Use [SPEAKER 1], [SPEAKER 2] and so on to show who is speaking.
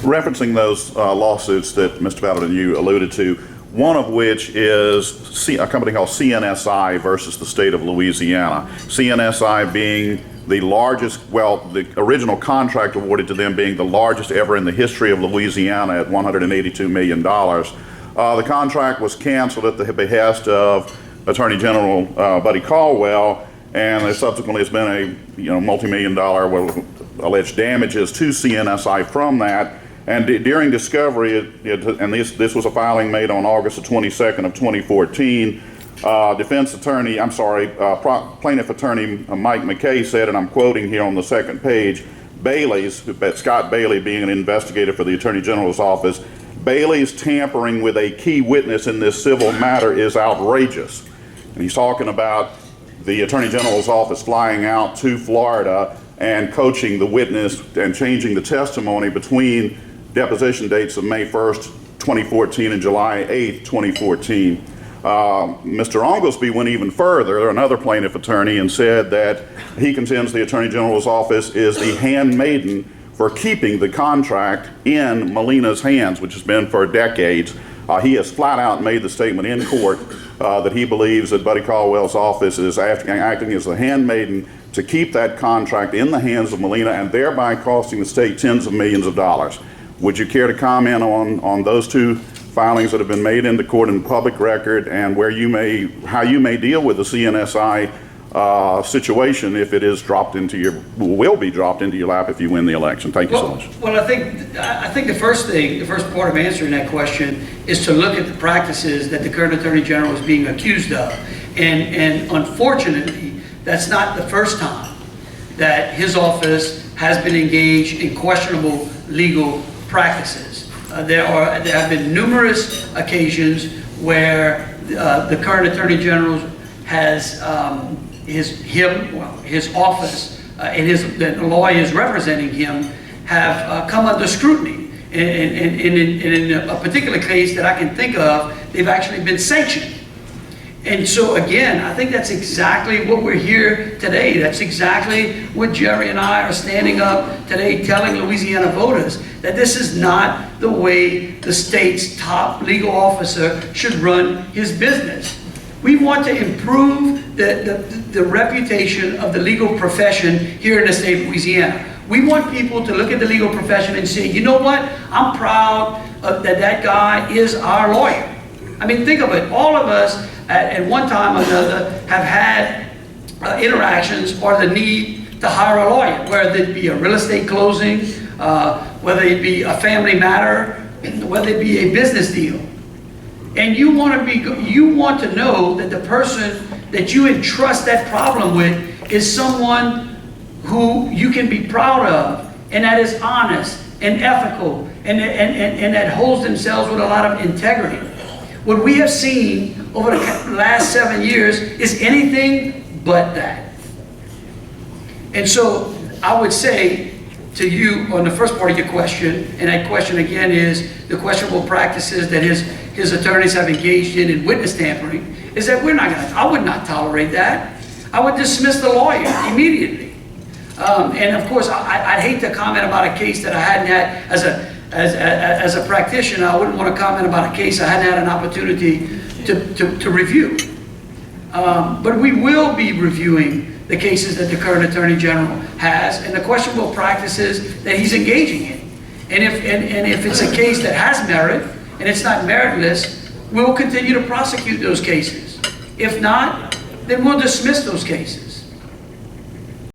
[SPEAKER 1] referencing those lawsuits that Mr. Battleton, you alluded to, one of which is a company called CNSI versus the State of Louisiana. CNSI being the largest, well, the original contract awarded to them being the largest ever in the history of Louisiana at $182 million. The contract was canceled at the behest of Attorney General Buddy Caldwell, and there subsequently has been a multi-million dollar alleged damages to CNSI from that. And during discovery, and this was a filing made on August the 22nd of 2014, plaintiff attorney Mike McKay said, and I'm quoting here on the second page, Scott Bailey being an investigator for the Attorney General's office, Bailey's tampering with a key witness in this civil matter is outrageous. And he's talking about the Attorney General's office flying out to Florida and coaching the witness and changing the testimony between deposition dates of May 1st, 2014 and July 8th, 2014. Mr. Unglesby went even further, another plaintiff attorney, and said that he contends the Attorney General's office is the handmaiden for keeping the contract in Molina's hands, which has been for decades. He has flat out made the statement in court that he believes that Buddy Caldwell's office is acting as the handmaiden to keep that contract in the hands of Molina and thereby costing the state tens of millions of dollars. Would you care to comment on those two filings that have been made in the court in public record, and how you may deal with the CNSI situation if it is will be dropped into your lap if you win the election? Thank you so much.
[SPEAKER 2] Well, I think the first part of answering that question is to look at the practices that the current Attorney General is being accused of, and unfortunately, that's not the first time that his office has been engaged in questionable legal practices. There have been numerous occasions where the current Attorney General has his office and the lawyers representing him have come under scrutiny. And in a particular case that I can think of, they've actually been sanctioned. And so again, I think that's exactly what we're here today. That's exactly what Jerry and I are standing up today telling Louisiana voters, that this is not the way the state's top legal officer should run his business. We want to improve the reputation of the legal profession here in the state of Louisiana. We want people to look at the legal profession and say, you know what, I'm proud that guy is our lawyer. I mean, think of it. All of us at one time or another have had interactions or the need to hire a lawyer, whether it be a real estate closing, whether it be a family matter, whether it be a business deal. And you want to know that the person that you entrust that problem with is someone who you can be proud of, and that is honest and ethical, and that holds themselves with a lot of integrity. What we have seen over the last 7 years is anything but that. And so I would say to you on the first part of your question, and that question again is the questionable practices that his attorneys have engaged in witness tampering, is that I would not tolerate that. I would dismiss the lawyer immediately. And of course, I'd hate to comment about a case that I hadn't had as a practitioner. I wouldn't want to comment about a case I hadn't had an opportunity to review. But we will be reviewing the cases that the current Attorney General has and the questionable practices that he's engaging in. And if it's a case that has merit and it's not meritless, we'll continue to prosecute those cases. If not, then we'll dismiss those cases.